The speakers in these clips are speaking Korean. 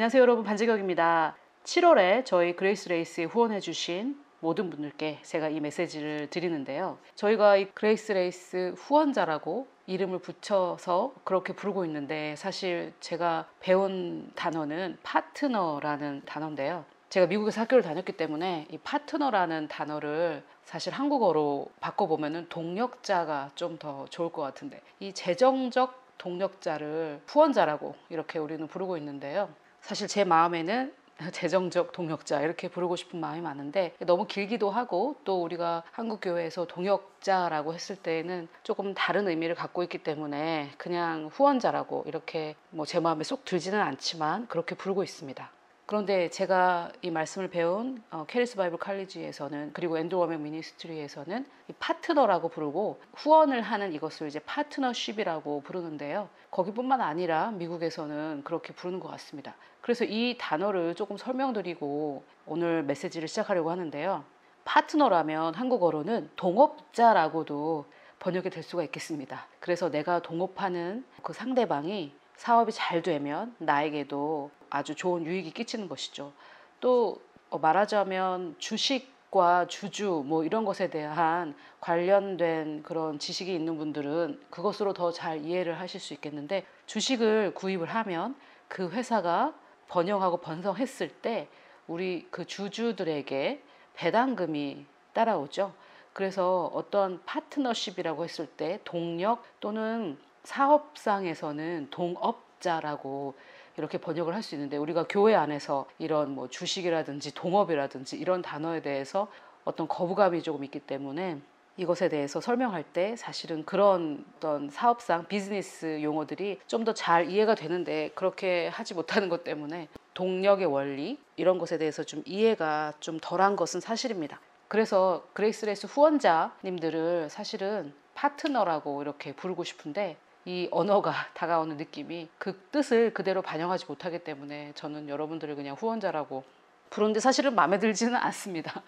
안녕하세요 여러분, 반지경입니다. 7월에 저희 그레이스 레이스에 후원해주신 모든 분들께 제가 이 메시지를 드리는데요. 저희가 이 그레이스 레이스 후원자라고 이름을 붙여서 그렇게 부르고 있는데, 사실 제가 배운 단어는 파트너라는 단어인데요. 제가 미국에서 학교를 다녔기 때문에 이 파트너라는 단어를 사실 한국어로 바꿔보면 동력자가 좀 더 좋을 것 같은데, 이 재정적 동력자를 후원자라고 이렇게 우리는 부르고 있는데요. 사실 제 마음에는 재정적 동역자 이렇게 부르고 싶은 마음이 많은데, 너무 길기도 하고 또 우리가 한국교회에서 동역자라고 했을 때에는 조금 다른 의미를 갖고 있기 때문에 그냥 후원자라고 이렇게 제 마음에 쏙 들지는 않지만 그렇게 부르고 있습니다. 그런데 제가 이 말씀을 배운 캐리스 바이블 칼리지에서는, 그리고 앤드루 워맥 미니스트리에서는 이 파트너라고 부르고, 후원을 하는 이것을 이제 파트너십이라고 부르는데요. 거기뿐만 아니라 미국에서는 그렇게 부르는 것 같습니다. 그래서 이 단어를 조금 설명드리고 오늘 메시지를 시작하려고 하는데요. 파트너라면 한국어로는 동업자라고도 번역이 될 수가 있겠습니다. 그래서 내가 동업하는 그 상대방이 사업이 잘 되면 나에게도 아주 좋은 유익이 끼치는 것이죠. 또 말하자면 주식과 주주 이런 것에 대한 관련된 그런 지식이 있는 분들은 그것으로 더 잘 이해를 하실 수 있겠는데, 주식을 구입을 하면 그 회사가 번영하고 번성했을 때 우리 그 주주들에게 배당금이 따라오죠. 그래서 어떤 파트너십이라고 했을 때 동력 또는 사업상에서는 동업자라고 이렇게 번역을 할 수 있는데, 우리가 교회 안에서 이런 주식이라든지 동업이라든지 이런 단어에 대해서 어떤 거부감이 조금 있기 때문에 이것에 대해서 설명할 때 사실은 그런 어떤 사업상 비즈니스 용어들이 좀 더 잘 이해가 되는데, 그렇게 하지 못하는 것 때문에 동력의 원리 이런 것에 대해서 좀 이해가 좀 덜한 것은 사실입니다. 그래서 그레이스 레이스 후원자님들을 사실은 파트너라고 이렇게 부르고 싶은데, 이 언어가 다가오는 느낌이 그 뜻을 그대로 반영하지 못하기 때문에 저는 여러분들을 그냥 후원자라고 부르는데 사실은 마음에 들지는 않습니다.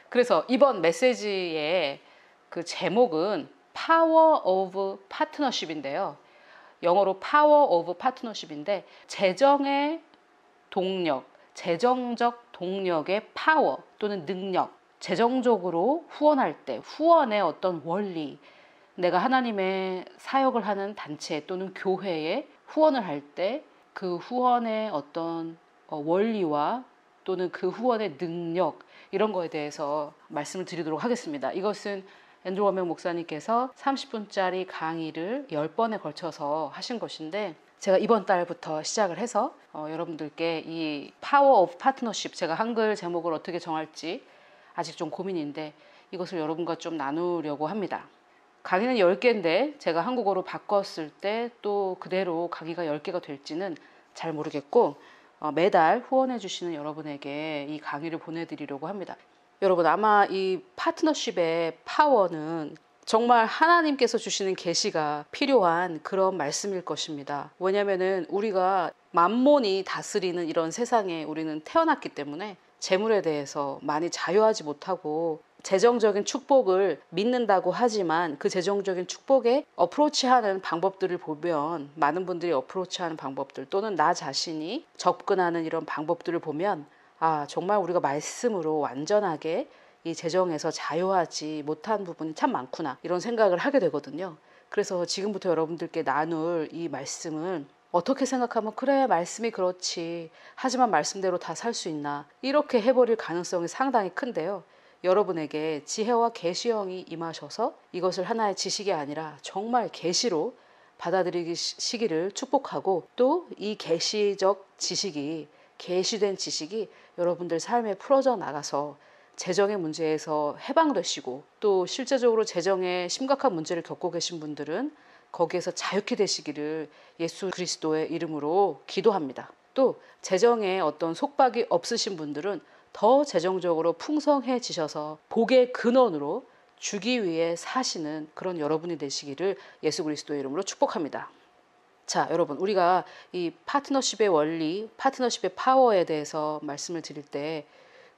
그래서 이번 메시지의 그 제목은 Power of Partnership인데요. 영어로 Power of Partnership인데, 재정의 동력, 재정적 동력의 파워 또는 능력, 재정적으로 후원할 때 후원의 어떤 원리, 내가 하나님의 사역을 하는 단체 또는 교회에 후원을 할 때 그 후원의 어떤 원리와 또는 그 후원의 능력, 이런 거에 대해서 말씀을 드리도록 하겠습니다. 이것은 앤드루 워맥 목사님께서 30분짜리 강의를 10번에 걸쳐서 하신 것인데, 제가 이번 달부터 시작을 해서 여러분들께 이 파워 오브 파트너십, 제가 한글 제목을 어떻게 정할지 아직 좀 고민인데 이것을 여러분과 좀 나누려고 합니다. 강의는 10개인데 제가 한국어로 바꿨을 때 또 그대로 강의가 10개가 될지는 잘 모르겠고, 매달 후원해 주시는 여러분에게 이 강의를 보내드리려고 합니다. 여러분, 아마 이 파트너십의 파워는 정말 하나님께서 주시는 계시가 필요한 그런 말씀일 것입니다. 왜냐하면 우리가 만몬이 다스리는 이런 세상에 우리는 태어났기 때문에 재물에 대해서 많이 자유하지 못하고, 재정적인 축복을 믿는다고 하지만 그 재정적인 축복에 어프로치하는 방법들을 보면, 많은 분들이 어프로치하는 방법들 또는 나 자신이 접근하는 이런 방법들을 보면, 정말 우리가 말씀으로 완전하게 이 재정에서 자유하지 못한 부분이 참 많구나, 이런 생각을 하게 되거든요. 그래서 지금부터 여러분들께 나눌 이 말씀은 어떻게 생각하면 그래, 말씀이 그렇지, 하지만 말씀대로 다 살 수 있나, 이렇게 해버릴 가능성이 상당히 큰데요. 여러분에게 지혜와 계시형이 임하셔서 이것을 하나의 지식이 아니라 정말 계시로 받아들이시기를 축복하고, 또 이 계시적 지식이, 계시된 지식이 여러분들 삶에 풀어져 나가서 재정의 문제에서 해방되시고, 또 실제적으로 재정에 심각한 문제를 겪고 계신 분들은 거기에서 자유케 되시기를 예수 그리스도의 이름으로 기도합니다. 또 재정에 어떤 속박이 없으신 분들은 더 재정적으로 풍성해지셔서 복의 근원으로 주기 위해 사시는 그런 여러분이 되시기를 예수 그리스도의 이름으로 축복합니다. 자, 여러분, 우리가 이 파트너십의 원리, 파트너십의 파워에 대해서 말씀을 드릴 때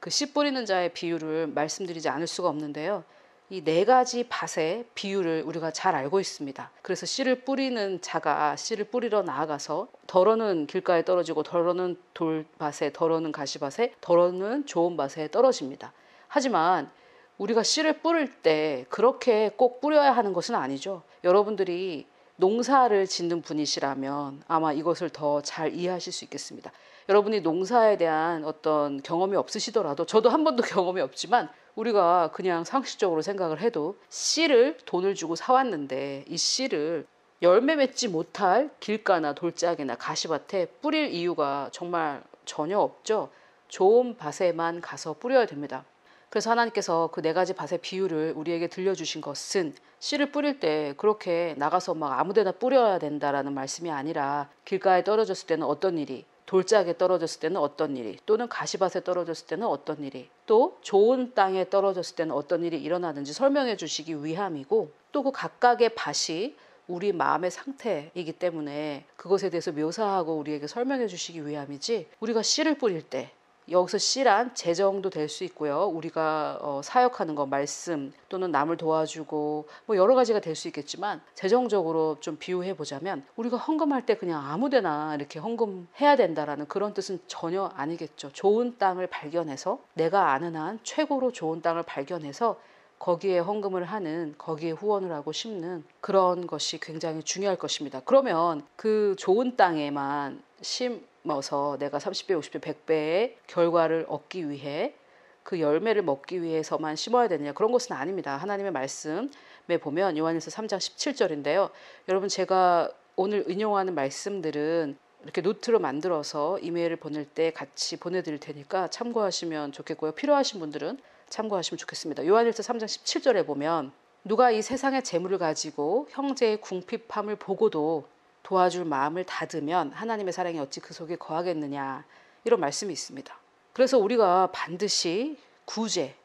그 씨 뿌리는 자의 비유를 말씀드리지 않을 수가 없는데요. 이 네 가지 밭의 비유를 우리가 잘 알고 있습니다. 그래서 씨를 뿌리는 자가 씨를 뿌리러 나아가서 덜어는 길가에 떨어지고 덜어는 돌밭에, 덜어는 가시밭에, 덜어는 좋은 밭에 떨어집니다. 하지만 우리가 씨를 뿌릴 때 그렇게 꼭 뿌려야 하는 것은 아니죠. 여러분들이 농사를 짓는 분이시라면 아마 이것을 더 잘 이해하실 수 있겠습니다. 여러분이 농사에 대한 어떤 경험이 없으시더라도, 저도 한 번도 경험이 없지만 우리가 그냥 상식적으로 생각을 해도 씨를 돈을 주고 사왔는데 이 씨를 열매 맺지 못할 길가나 돌짝이나 가시밭에 뿌릴 이유가 정말 전혀 없죠. 좋은 밭에만 가서 뿌려야 됩니다. 그래서 하나님께서 그 네 가지 밭의 비유를 우리에게 들려주신 것은 씨를 뿌릴 때 그렇게 나가서 막 아무데나 뿌려야 된다라는 말씀이 아니라 길가에 떨어졌을 때는 어떤 일이, 돌짝에 떨어졌을 때는 어떤 일이, 또는 가시밭에 떨어졌을 때는 어떤 일이, 또 좋은 땅에 떨어졌을 때는 어떤 일이 일어나는지 설명해 주시기 위함이고, 또 그 각각의 밭이 우리 마음의 상태이기 때문에 그것에 대해서 묘사하고 우리에게 설명해 주시기 위함이지, 우리가 씨를 뿌릴 때, 여기서 씨란 재정도 될 수 있고요. 우리가 사역하는 거, 말씀 또는 남을 도와주고 뭐 여러 가지가 될 수 있겠지만, 재정적으로 좀 비유해 보자면 우리가 헌금할 때 그냥 아무데나 이렇게 헌금해야 된다라는 그런 뜻은 전혀 아니겠죠. 좋은 땅을 발견해서, 내가 아는 한 최고로 좋은 땅을 발견해서 거기에 헌금을 하는, 거기에 후원을 하고 심는 그런 것이 굉장히 중요할 것입니다. 그러면 그 좋은 땅에만 심어서 내가 30배, 50배, 100배의 결과를 얻기 위해, 그 열매를 먹기 위해서만 심어야 되느냐, 그런 것은 아닙니다. 하나님의 말씀에 보면 요한일서 3장 17절인데요. 여러분, 제가 오늘 인용하는 말씀들은 이렇게 노트로 만들어서 이메일을 보낼 때 같이 보내드릴 테니까 참고하시면 좋겠고요. 필요하신 분들은 참고하시면 좋겠습니다. 요한일서 3장 17절에 보면, 누가 이 세상의 재물을 가지고 형제의 궁핍함을 보고도 도와줄 마음을 닫으면 하나님의 사랑이 어찌 그 속에 거하겠느냐, 이런 말씀이 있습니다. 그래서 우리가 반드시 구제,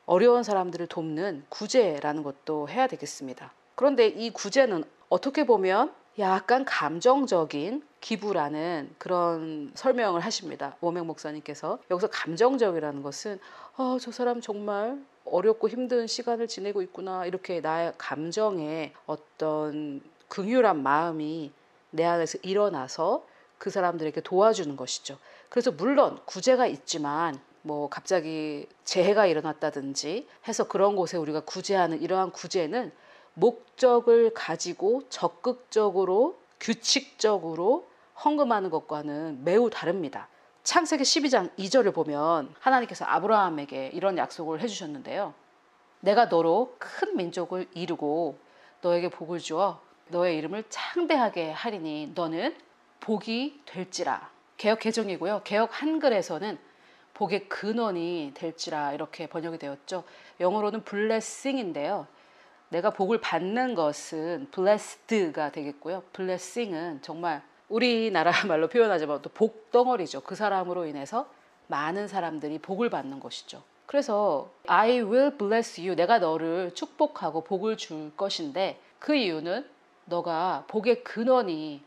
어려운 사람들을 돕는 구제라는 것도 해야 되겠습니다. 그런데 이 구제는 어떻게 보면 약간 감정적인 기부라는 그런 설명을 하십니다. 오mek 목사님께서 여기서 감정적이라는 것은 저 사람 정말 어렵고 힘든 시간을 지내고 있구나, 이렇게 나의 감정에 어떤 긍휼한 마음이 내 안에서 일어나서 그 사람들에게 도와주는 것이죠. 그래서 물론 구제가 있지만 뭐 갑자기 재해가 일어났다든지 해서 그런 곳에 우리가 구제하는 이러한 구제는 목적을 가지고 적극적으로 규칙적으로 헌금하는 것과는 매우 다릅니다. 창세기 12장 2절을 보면 하나님께서 아브라함에게 이런 약속을 해주셨는데요. 내가 너로 큰 민족을 이루고 너에게 복을 주어 너의 이름을 창대하게 하리니 너는 복이 될지라. 개역 개정이고요. 개역 한글에서는 복의 근원이 될지라, 이렇게 번역이 되었죠. 영어로는 blessing인데요. 내가 복을 받는 것은 blessed가 되겠고요. blessing은 정말 우리나라 말로 표현하자면 또 복덩어리죠. 그 사람으로 인해서 많은 사람들이 복을 받는 것이죠. 그래서 I will bless you, 내가 너를 축복하고 복을 줄 것인데 그 이유는 너가 복의 근원이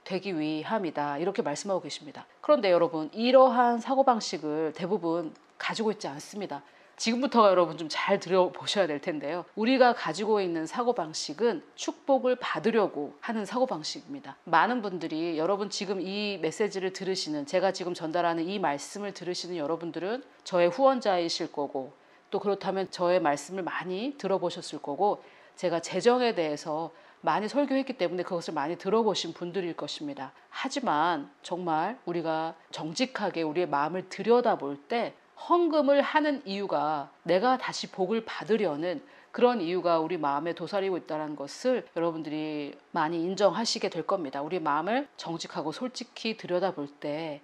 되기 위함이다, 이렇게 말씀하고 계십니다. 그런데 여러분, 이러한 사고방식을 대부분 가지고 있지 않습니다. 지금부터가 여러분 좀 잘 들어보셔야 될 텐데요. 우리가 가지고 있는 사고방식은 축복을 받으려고 하는 사고방식입니다. 많은 분들이, 여러분 지금 이 메시지를 들으시는, 제가 지금 전달하는 이 말씀을 들으시는 여러분들은 저의 후원자이실 거고, 또 그렇다면 저의 말씀을 많이 들어보셨을 거고, 제가 재정에 대해서 많이 설교했기 때문에 그것을 많이 들어보신 분들일 것입니다. 하지만 정말 우리가 정직하게 우리의 마음을 들여다볼 때 헌금을 하는 이유가 내가 다시 복을 받으려는 그런 이유가 우리 마음에 도사리고 있다는 것을 여러분들이 많이 인정하시게 될 겁니다. 우리 마음을 정직하고 솔직히 들여다볼 때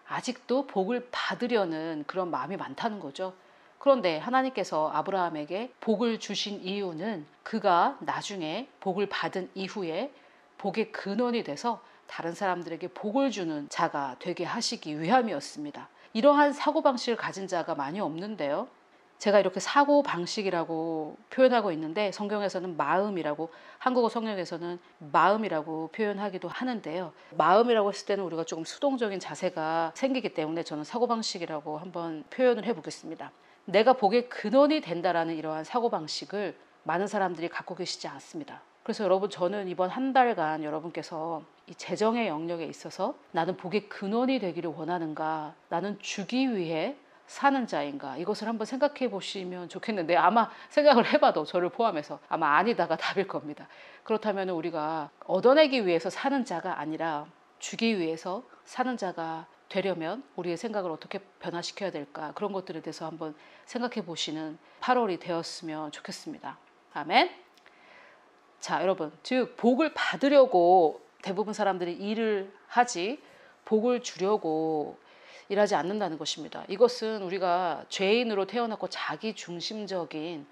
아직도 복을 받으려는 그런 마음이 많다는 거죠. 그런데 하나님께서 아브라함에게 복을 주신 이유는 그가 나중에 복을 받은 이후에 복의 근원이 돼서 다른 사람들에게 복을 주는 자가 되게 하시기 위함이었습니다. 이러한 사고방식을 가진 자가 많이 없는데요. 제가 이렇게 사고방식이라고 표현하고 있는데 성경에서는 마음이라고, 한국어 성경에서는 마음이라고 표현하기도 하는데요. 마음이라고 했을 때는 우리가 조금 수동적인 자세가 생기기 때문에 저는 사고방식이라고 한번 표현을 해보겠습니다. 내가 복의 근원이 된다라는 이러한 사고방식을 많은 사람들이 갖고 계시지 않습니다. 그래서 여러분, 저는 이번 한 달간 여러분께서 이 재정의 영역에 있어서 나는 복의 근원이 되기를 원하는가, 나는 주기 위해 사는 자인가, 이것을 한번 생각해 보시면 좋겠는데, 아마 생각을 해봐도 저를 포함해서 아마 아니다가 답일 겁니다. 그렇다면 우리가 얻어내기 위해서 사는 자가 아니라 주기 위해서 사는 자가 되려면 우리의 생각을 어떻게 변화시켜야 될까, 그런 것들에 대해서 한번 생각해 보시는 8월이 되었으면 좋겠습니다. 아멘. 자, 여러분, 즉 복을 받으려고 대부분 사람들이 일을 하지 복을 주려고 일하지 않는다는 것입니다. 이것은 우리가 죄인으로 태어났고 자기중심적인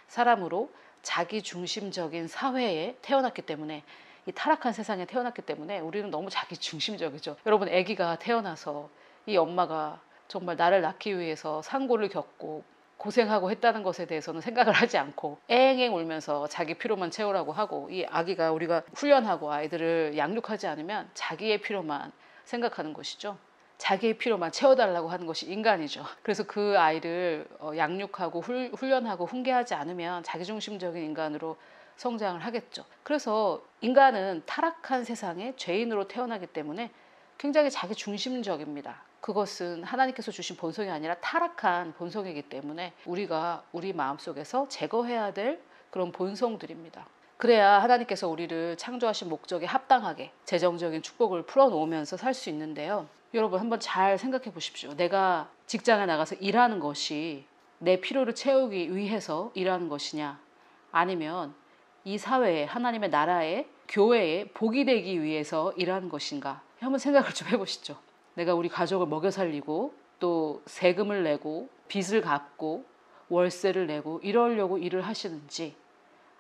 사람으로 자기중심적인 사회에 태어났기 때문에, 이 타락한 세상에 태어났기 때문에 우리는 너무 자기중심적이죠. 여러분, 아기가 태어나서 이 엄마가 정말 나를 낳기 위해서 상고를 겪고 고생하고 했다는 것에 대해서는 생각을 하지 않고 앵앵 울면서 자기 필요만 채우라고 하고, 이 아기가 우리가 훈련하고 아이들을 양육하지 않으면 자기의 필요만 생각하는 것이죠. 자기의 필요만 채워달라고 하는 것이 인간이죠. 그래서 그 아이를 양육하고 훈련하고 훈계하지 않으면 자기중심적인 인간으로 성장을 하겠죠. 그래서 인간은 타락한 세상에 죄인으로 태어나기 때문에 굉장히 자기중심적입니다. 그것은 하나님께서 주신 본성이 아니라 타락한 본성이기 때문에 우리가 우리 마음속에서 제거해야 될 그런 본성들입니다. 그래야 하나님께서 우리를 창조하신 목적에 합당하게 재정적인 축복을 풀어놓으면서 살 수 있는데요. 여러분, 한번 잘 생각해 보십시오. 내가 직장에 나가서 일하는 것이 내 필요를 채우기 위해서 일하는 것이냐, 아니면 이 사회에, 하나님의 나라에, 교회에 복이 되기 위해서 일하는 것인가, 한번 생각을 좀 해보시죠. 내가 우리 가족을 먹여 살리고 또 세금을 내고 빚을 갚고 월세를 내고 이러려고 일을 하시는지,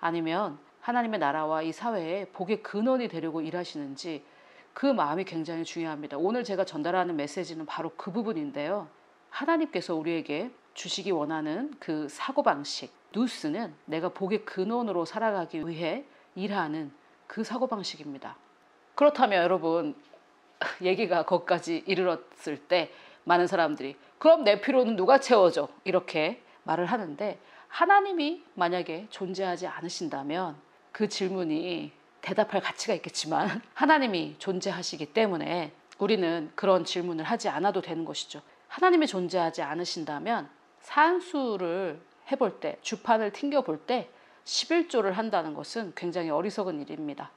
아니면 하나님의 나라와 이 사회에 복의 근원이 되려고 일하시는지, 그 마음이 굉장히 중요합니다. 오늘 제가 전달하는 메시지는 바로 그 부분인데요. 하나님께서 우리에게 주시기 원하는 그 사고방식, 누스는 내가 복의 근원으로 살아가기 위해 일하는 그 사고방식입니다. 그렇다면 여러분, 얘기가 거기까지 이르렀을 때 많은 사람들이 그럼 내 필요는 누가 채워줘? 이렇게 말을 하는데, 하나님이 만약에 존재하지 않으신다면 그 질문이 대답할 가치가 있겠지만, 하나님이 존재하시기 때문에 우리는 그런 질문을 하지 않아도 되는 것이죠. 하나님이 존재하지 않으신다면 산수를 해볼 때, 주판을 튕겨볼 때 11조를 한다는 것은 굉장히 어리석은 일입니다.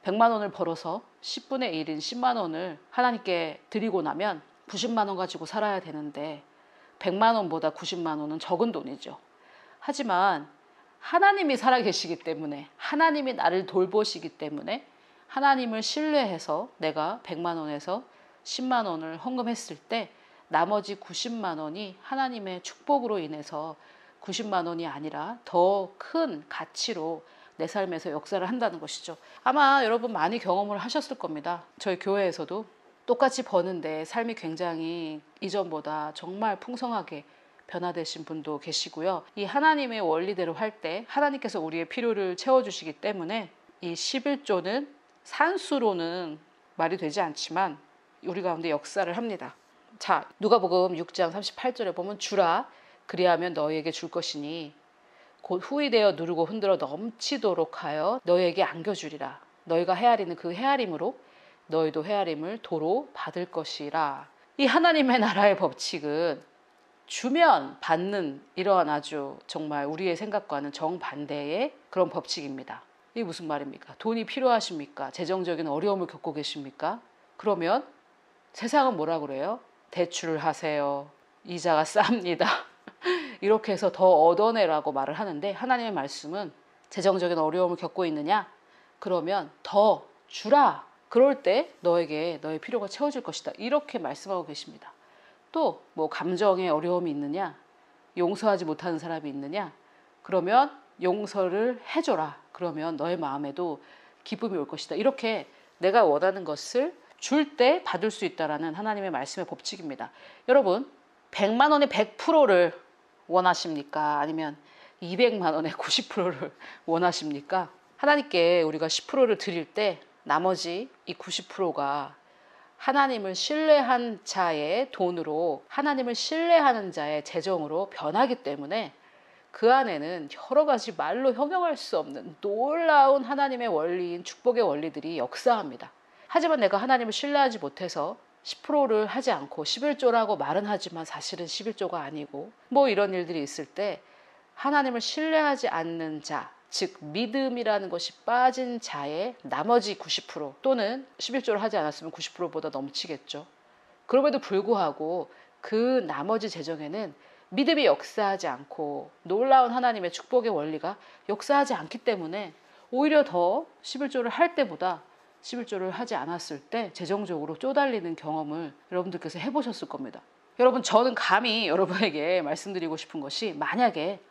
100만 원을 벌어서 10분의 1인 10만 원을 하나님께 드리고 나면 90만 원 가지고 살아야 되는데 100만 원보다 90만 원은 적은 돈이죠. 하지만 하나님이 살아계시기 때문에, 하나님이 나를 돌보시기 때문에, 하나님을 신뢰해서 내가 100만 원에서 10만 원을 헌금했을 때 나머지 90만 원이 하나님의 축복으로 인해서 90만 원이 아니라 더 큰 가치로 내 삶에서 역사를 한다는 것이죠. 아마 여러분 많이 경험을 하셨을 겁니다. 저희 교회에서도 똑같이 버는데 삶이 굉장히 이전보다 정말 풍성하게 변화되신 분도 계시고요. 이 하나님의 원리대로 할 때 하나님께서 우리의 필요를 채워주시기 때문에 이 11조는 산수로는 말이 되지 않지만 우리 가운데 역사를 합니다. 자, 누가복음 6장 38절에 보면 주라, 그리하면 너희에게 줄 것이니 곧 후이 되어 누르고 흔들어 넘치도록 하여 너희에게 안겨주리라. 너희가 헤아리는 그 헤아림으로 너희도 헤아림을 도로 받을 것이라. 이 하나님의 나라의 법칙은 주면 받는 이러한 아주 정말 우리의 생각과는 정반대의 그런 법칙입니다. 이게 무슨 말입니까? 돈이 필요하십니까? 재정적인 어려움을 겪고 계십니까? 그러면 세상은 뭐라 그래요? 대출을 하세요. 이자가 쌉니다. 이렇게 해서 더 얻어내라고 말을 하는데, 하나님의 말씀은 재정적인 어려움을 겪고 있느냐? 그러면 더 주라. 그럴 때 너에게 너의 필요가 채워질 것이다. 이렇게 말씀하고 계십니다. 또 뭐 감정에 어려움이 있느냐? 용서하지 못하는 사람이 있느냐? 그러면 용서를 해줘라. 그러면 너의 마음에도 기쁨이 올 것이다. 이렇게 내가 원하는 것을 줄 때 받을 수 있다라는 하나님의 말씀의 법칙입니다. 여러분, 100만 원의 100%를 원하십니까? 아니면 200만 원의 90%를 원하십니까? 하나님께 우리가 10%를 드릴 때 나머지 이 90%가 하나님을 신뢰한 자의 돈으로, 하나님을 신뢰하는 자의 재정으로 변하기 때문에 그 안에는 여러 가지 말로 형용할 수 없는 놀라운 하나님의 원리인 축복의 원리들이 역사합니다. 하지만 내가 하나님을 신뢰하지 못해서 10%를 하지 않고 11조라고 말은 하지만 사실은 11조가 아니고 뭐 이런 일들이 있을 때, 하나님을 신뢰하지 않는 자, 즉 믿음이라는 것이 빠진 자의 나머지 90% 또는 11조를 하지 않았으면 90%보다 넘치겠죠. 그럼에도 불구하고 그 나머지 재정에는 믿음이 역사하지 않고 놀라운 하나님의 축복의 원리가 역사하지 않기 때문에 오히려 더 11조를 할 때보다 11조를 하지 않았을 때 재정적으로 쪼달리는 경험을 여러분들께서 해보셨을 겁니다. 여러분, 저는 감히 여러분에게 말씀드리고 싶은 것이, 만약에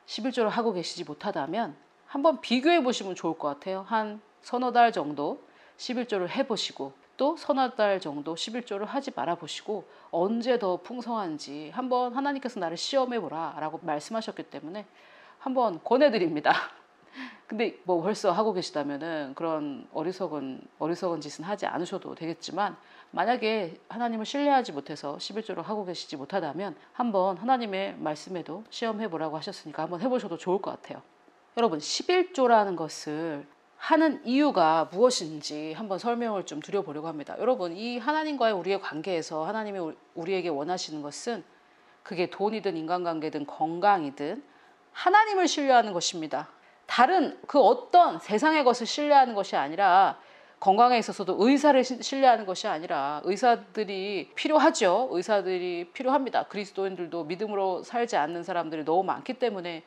11조를 하고 계시지 못하다면 한번 비교해 보시면 좋을 것 같아요. 한 서너 달 정도 11조를 해보시고 또 서너 달 정도 11조를 하지 말아 보시고 언제 더 풍성한지 한번 하나님께서 나를 시험해 보라 라고 말씀하셨기 때문에 한번 권해드립니다. 근데 뭐 벌써 하고 계시다면은 그런 어리석은 짓은 하지 않으셔도 되겠지만, 만약에 하나님을 신뢰하지 못해서 11조를 하고 계시지 못하다면 한번 하나님의 말씀에도 시험해 보라고 하셨으니까 한번 해보셔도 좋을 것 같아요. 여러분, 11조라는 것을 하는 이유가 무엇인지 한번 설명을 좀 드려보려고 합니다. 여러분, 이 하나님과의 우리의 관계에서 하나님이 우리에게 원하시는 것은, 그게 돈이든 인간관계든 건강이든 하나님을 신뢰하는 것입니다. 다른 그 어떤 세상의 것을 신뢰하는 것이 아니라, 건강에 있어서도 의사를 신뢰하는 것이 아니라, 의사들이 필요하죠. 의사들이 필요합니다. 그리스도인들도 믿음으로 살지 않는 사람들이 너무 많기 때문에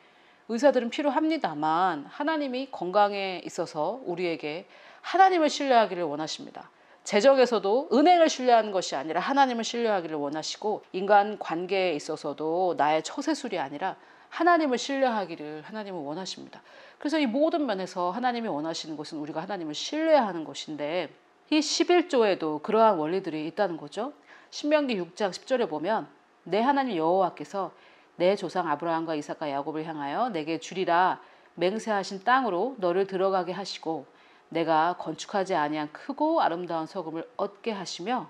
의사들은 필요합니다만, 하나님이 건강에 있어서 우리에게 하나님을 신뢰하기를 원하십니다. 재정에서도 은행을 신뢰하는 것이 아니라 하나님을 신뢰하기를 원하시고, 인간 관계에 있어서도 나의 처세술이 아니라 하나님을 신뢰하기를 하나님은 원하십니다. 그래서 이 모든 면에서 하나님이 원하시는 것은 우리가 하나님을 신뢰하는 것인데, 이 11조에도 그러한 원리들이 있다는 거죠. 신명기 6장 10절에 보면, 내 하나님 여호와께서 내 조상 아브라함과 이삭과 야곱을 향하여 내게 주리라 맹세하신 땅으로 너를 들어가게 하시고, 내가 건축하지 아니한 크고 아름다운 소금을 얻게 하시며,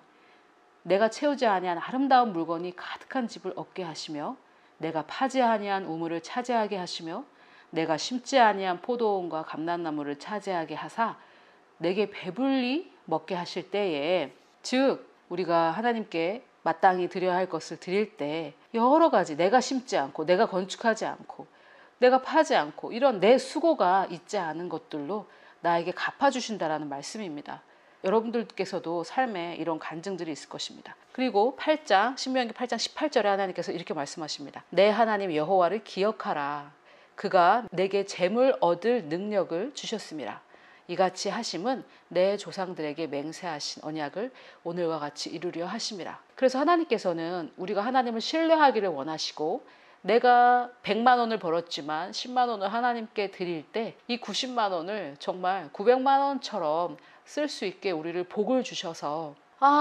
내가 채우지 아니한 아름다운 물건이 가득한 집을 얻게 하시며, 내가 파지 아니한 우물을 차지하게 하시며, 내가 심지 아니한 포도원과 감람나무를 차지하게 하사 내게 배불리 먹게 하실 때에, 즉 우리가 하나님께 마땅히 드려야 할 것을 드릴 때 여러 가지, 내가 심지 않고 내가 건축하지 않고 내가 파지 않고 이런 내 수고가 있지 않은 것들로 나에게 갚아주신다라는 말씀입니다. 여러분들께서도 삶에 이런 간증들이 있을 것입니다. 그리고 신명기 8장 18절에 하나님께서 이렇게 말씀하십니다. 내 하나님 여호와를 기억하라. 그가 내게 재물 얻을 능력을 주셨습니다. 이같이 하심은 내 조상들에게 맹세하신 언약을 오늘과 같이 이루려 하심이라. 그래서 하나님께서는 우리가 하나님을 신뢰하기를 원하시고, 내가 100만 원을 벌었지만 10만 원을 하나님께 드릴 때 이 90만 원을 정말 900만 원처럼 쓸 수 있게 우리를 복을 주셔서,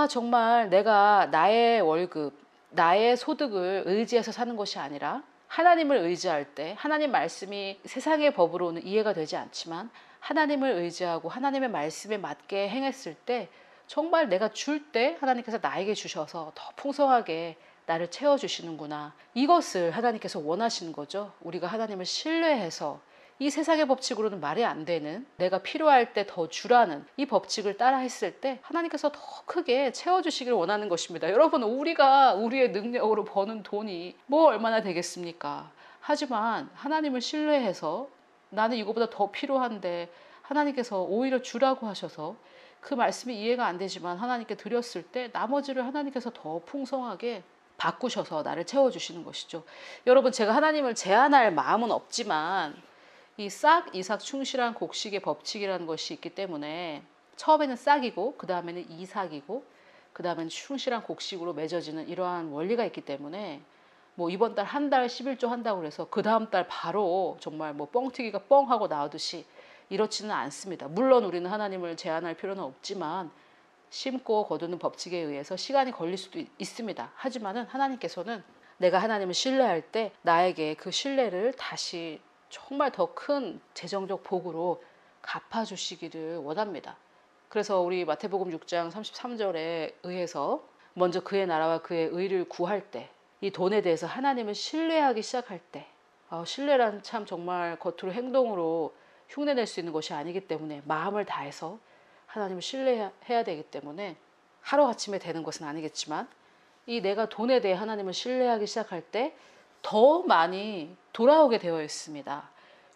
정말 내가 나의 월급, 나의 소득을 의지해서 사는 것이 아니라 하나님을 의지할 때, 하나님 말씀이 세상의 법으로는 이해가 되지 않지만 하나님을 의지하고 하나님의 말씀에 맞게 행했을 때 정말 내가 줄 때 하나님께서 나에게 주셔서 더 풍성하게 나를 채워주시는구나. 이것을 하나님께서 원하시는 거죠. 우리가 하나님을 신뢰해서 이 세상의 법칙으로는 말이 안 되는, 내가 필요할 때 더 주라는 이 법칙을 따라 했을 때 하나님께서 더 크게 채워주시길 원하는 것입니다. 여러분, 우리가 우리의 능력으로 버는 돈이 뭐 얼마나 되겠습니까? 하지만 하나님을 신뢰해서 나는 이거보다 더 필요한데 하나님께서 오히려 주라고 하셔서, 그 말씀이 이해가 안 되지만 하나님께 드렸을 때 나머지를 하나님께서 더 풍성하게 바꾸셔서 나를 채워주시는 것이죠. 여러분, 제가 하나님을 제한할 마음은 없지만 이 싹, 이삭, 충실한 곡식의 법칙이라는 것이 있기 때문에, 처음에는 싹이고 그 다음에는 이삭이고 그 다음에는 충실한 곡식으로 맺어지는 이러한 원리가 있기 때문에, 뭐 이번 달 한 달 11조 한다고 해서 그 다음 달 바로 정말 뭐 뻥튀기가 뻥 하고 나오듯이 이렇지는 않습니다. 물론 우리는 하나님을 제한할 필요는 없지만 심고 거두는 법칙에 의해서 시간이 걸릴 수도 있습니다. 하지만은 하나님께서는 내가 하나님을 신뢰할 때 나에게 그 신뢰를 다시 정말 더 큰 재정적 복으로 갚아주시기를 원합니다. 그래서 우리 마태복음 6장 33절에 의해서 먼저 그의 나라와 그의 의를 구할 때, 이 돈에 대해서 하나님을 신뢰하기 시작할 때, 신뢰란 참 정말 겉으로 행동으로 흉내낼 수 있는 것이 아니기 때문에 마음을 다해서 하나님을 신뢰해야 되기 때문에 하루아침에 되는 것은 아니겠지만, 이 내가 돈에 대해 하나님을 신뢰하기 시작할 때 더 많이 돌아오게 되어 있습니다.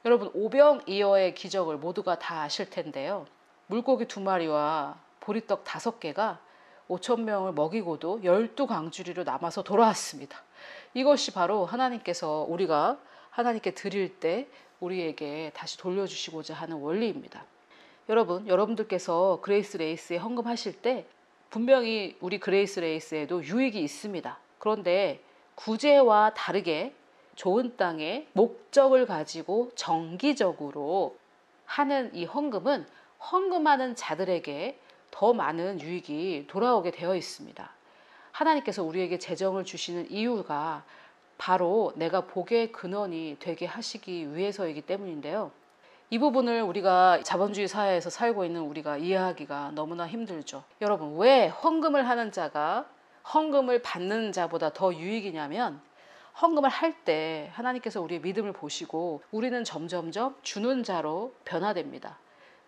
여러분, 오병이어의 기적을 모두가 다 아실 텐데요. 물고기 2마리와 보리떡 5개가 5천 명을 먹이고도 12강주리로 남아서 돌아왔습니다. 이것이 바로 하나님께서 우리가 하나님께 드릴 때 우리에게 다시 돌려주시고자 하는 원리입니다. 여러분들께서 그레이스 레이스에 헌금하실 때 분명히 우리 그레이스 레이스에도 유익이 있습니다. 그런데 구제와 다르게 좋은 땅에 목적을 가지고 정기적으로 하는 이 헌금은 헌금하는 자들에게 더 많은 유익이 돌아오게 되어 있습니다. 하나님께서 우리에게 재정을 주시는 이유가 바로 내가 복의 근원이 되게 하시기 위해서이기 때문인데요. 이 부분을 우리가 자본주의 사회에서 살고 있는 우리가 이해하기가 너무나 힘들죠. 여러분, 왜 헌금을 하는 자가 헌금을 받는 자보다 더 유익이냐면, 헌금을 할 때 하나님께서 우리의 믿음을 보시고 우리는 점점점 주는 자로 변화됩니다.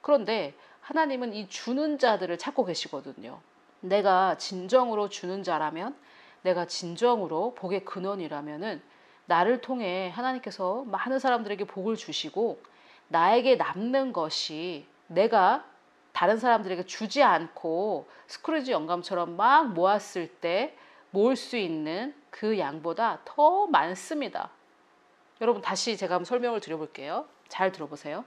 그런데 하나님은 이 주는 자들을 찾고 계시거든요. 내가 진정으로 주는 자라면, 내가 진정으로 복의 근원이라면은 나를 통해 하나님께서 많은 사람들에게 복을 주시고 나에게 남는 것이 내가 다른 사람들에게 주지 않고 스크루지 영감처럼 막 모았을 때 모을 수 있는 그 양보다 더 많습니다. 여러분, 다시 제가 한번 설명을 드려볼게요. 잘 들어보세요.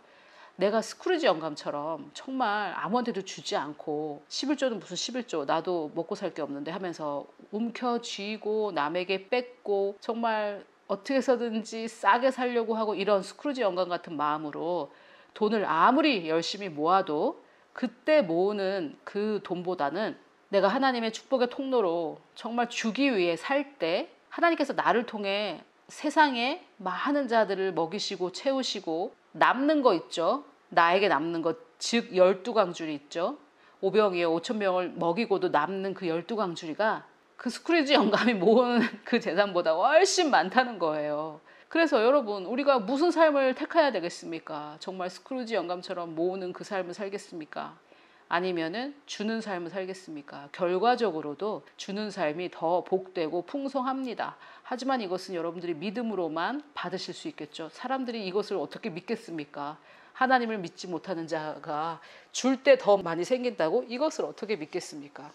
내가 스크루지 영감처럼 정말 아무한테도 주지 않고 11조는 무슨 11조, 나도 먹고 살 게 없는데 하면서 움켜쥐고 남에게 뺏고 정말 어떻게 해서든지 싸게 살려고 하고, 이런 스크루지 영감 같은 마음으로 돈을 아무리 열심히 모아도 그때 모으는 그 돈보다는 내가 하나님의 축복의 통로로 정말 주기 위해 살 때 하나님께서 나를 통해 세상에 많은 자들을 먹이시고 채우시고 남는 거 있죠. 나에게 남는 것, 즉 12강줄이 있죠. 오병이어 5천 명을 먹이고도 남는 그 12강줄이가 그 스크루지 영감이 모은 그 재산보다 훨씬 많다는 거예요. 그래서 여러분, 우리가 무슨 삶을 택해야 되겠습니까? 정말 스크루지 영감처럼 모으는 그 삶을 살겠습니까? 아니면은 주는 삶을 살겠습니까? 결과적으로도 주는 삶이 더 복되고 풍성합니다. 하지만 이것은 여러분들이 믿음으로만 받으실 수 있겠죠. 사람들이 이것을 어떻게 믿겠습니까? 하나님을 믿지 못하는 자가 줄 때 더 많이 생긴다고 이것을 어떻게 믿겠습니까?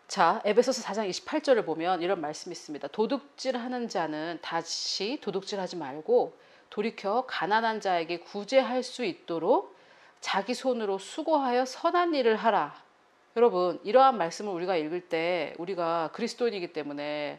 자, 에베소서 4장 28절을 보면 이런 말씀이 있습니다. 도둑질하는 자는 다시 도둑질하지 말고 돌이켜 가난한 자에게 구제할 수 있도록 자기 손으로 수고하여 선한 일을 하라. 여러분, 이러한 말씀을 우리가 읽을 때 우리가 그리스도인이기 때문에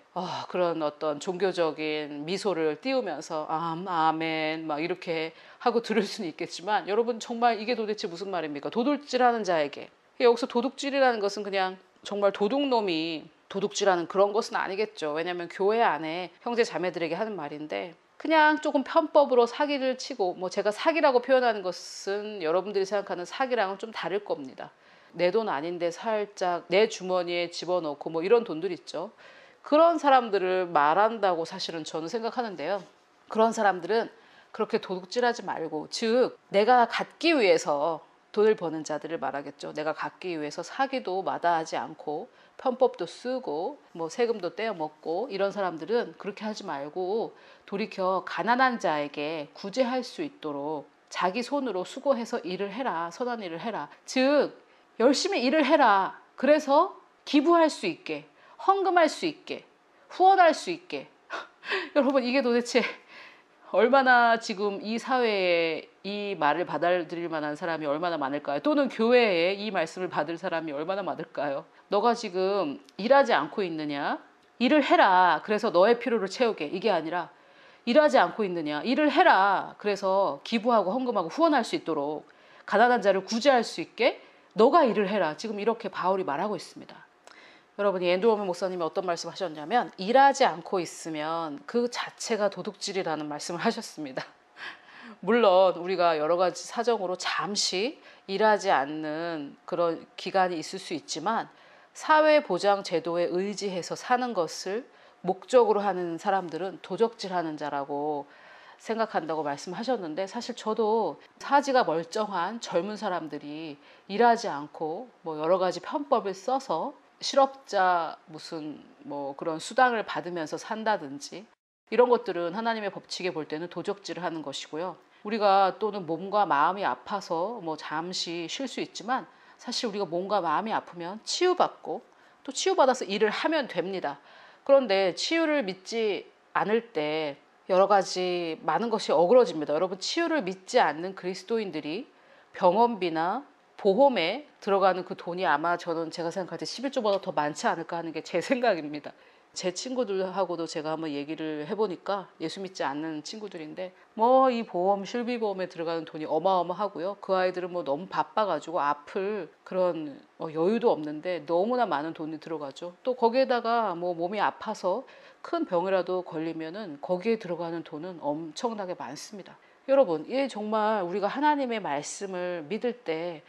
그런 어떤 종교적인 미소를 띄우면서 아멘 막 이렇게 하고 들을 수는 있겠지만, 여러분 정말 이게 도대체 무슨 말입니까? 도둑질하는 자에게. 여기서 도둑질이라는 것은 그냥 정말 도둑놈이 도둑질하는 그런 것은 아니겠죠. 왜냐하면 교회 안에 형제 자매들에게 하는 말인데, 그냥 조금 편법으로 사기를 치고, 뭐 제가 사기라고 표현하는 것은 여러분들이 생각하는 사기랑은 좀 다를 겁니다. 내 돈 아닌데 살짝 내 주머니에 집어넣고 뭐 이런 돈들 있죠. 그런 사람들을 말한다고 사실은 저는 생각하는데요. 그런 사람들은 그렇게 도둑질하지 말고, 즉 내가 갖기 위해서 돈을 버는 자들을 말하겠죠. 내가 갖기 위해서 사기도 마다하지 않고 편법도 쓰고 뭐 세금도 떼어 먹고, 이런 사람들은 그렇게 하지 말고 돌이켜 가난한 자에게 구제할 수 있도록 자기 손으로 수고해서 일을 해라. 선한 일을 해라. 즉 열심히 일을 해라. 그래서 기부할 수 있게, 헌금할 수 있게, 후원할 수 있게. 여러분, 이게 도대체 얼마나 지금 이 사회에 이 말을 받아들일 만한 사람이 얼마나 많을까요? 또는 교회에 이 말씀을 받을 사람이 얼마나 많을까요? 너가 지금 일하지 않고 있느냐? 일을 해라. 그래서 너의 필요를 채우게. 이게 아니라 일하지 않고 있느냐? 일을 해라. 그래서 기부하고 헌금하고 후원할 수 있도록, 가난한 자를 구제할 수 있게 너가 일을 해라. 지금 이렇게 바울이 말하고 있습니다. 여러분이 앤드루 워먼 목사님이 어떤 말씀 하셨냐면, 일하지 않고 있으면 그 자체가 도둑질이라는 말씀을 하셨습니다. 물론 우리가 여러 가지 사정으로 잠시 일하지 않는 그런 기간이 있을 수 있지만 사회보장제도에 의지해서 사는 것을 목적으로 하는 사람들은 도적질하는 자라고 생각한다고 말씀하셨는데, 사실 저도 사지가 멀쩡한 젊은 사람들이 일하지 않고 뭐 여러 가지 편법을 써서 실업자 무슨 뭐 그런 수당을 받으면서 산다든지 이런 것들은 하나님의 법칙에 볼 때는 도적질을 하는 것이고요. 우리가 또는 몸과 마음이 아파서 뭐 잠시 쉴 수 있지만 사실 우리가 몸과 마음이 아프면 치유받고 또 치유받아서 일을 하면 됩니다. 그런데 치유를 믿지 않을 때 여러 가지 많은 것이 어그러집니다. 여러분, 치유를 믿지 않는 그리스도인들이 병원비나 보험에 들어가는 그 돈이 아마 저는 제가 생각할 때 11조보다 더 많지 않을까 하는 게 제 생각입니다. 제 친구들하고도 제가 한번 얘기를 해보니까 예수 믿지 않는 친구들인데 뭐 이 보험, 실비보험에 들어가는 돈이 어마어마하고요. 그 아이들은 뭐 너무 바빠가지고 아플 그런 여유도 없는데 너무나 많은 돈이 들어가죠. 또 거기에다가 뭐 몸이 아파서 큰 병이라도 걸리면은 거기에 들어가는 돈은 엄청나게 많습니다. 여러분, 이게 정말 우리가 하나님의 말씀을 믿을 때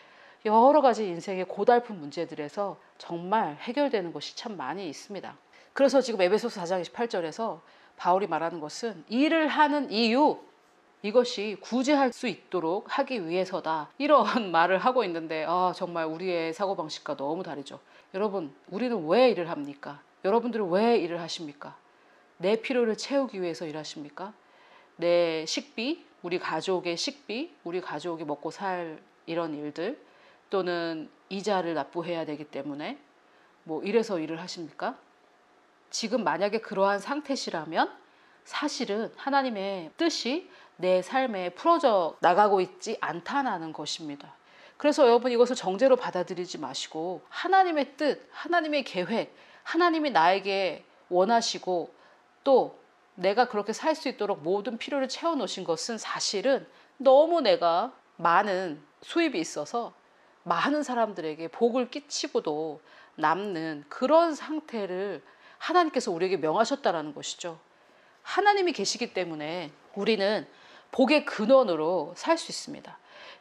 여러 가지 인생의 고달픈 문제들에서 정말 해결되는 것이 참 많이 있습니다. 그래서 지금 에베소서 4장 28절에서 바울이 말하는 것은 일을 하는 이유, 이것이 구제할 수 있도록 하기 위해서다, 이런 말을 하고 있는데 정말 우리의 사고방식과 너무 다르죠. 여러분, 우리는 왜 일을 합니까? 여러분들은 왜 일을 하십니까? 내 필요를 채우기 위해서 일하십니까? 내 식비, 우리 가족의 식비, 우리 가족이 먹고 살 이런 일들, 또는 이자를 납부해야 되기 때문에 뭐 이래서 일을 하십니까? 지금 만약에 그러한 상태시라면 사실은 하나님의 뜻이 내 삶에 풀어져 나가고 있지 않다는 것입니다. 그래서 여러분, 이것을 정죄로 받아들이지 마시고 하나님의 뜻, 하나님의 계획, 하나님이 나에게 원하시고 또 내가 그렇게 살 수 있도록 모든 필요를 채워놓으신 것은 사실은 너무 내가 많은 수입이 있어서 많은 사람들에게 복을 끼치고도 남는 그런 상태를 하나님께서 우리에게 명하셨다라는 것이죠. 하나님이 계시기 때문에 우리는 복의 근원으로 살 수 있습니다.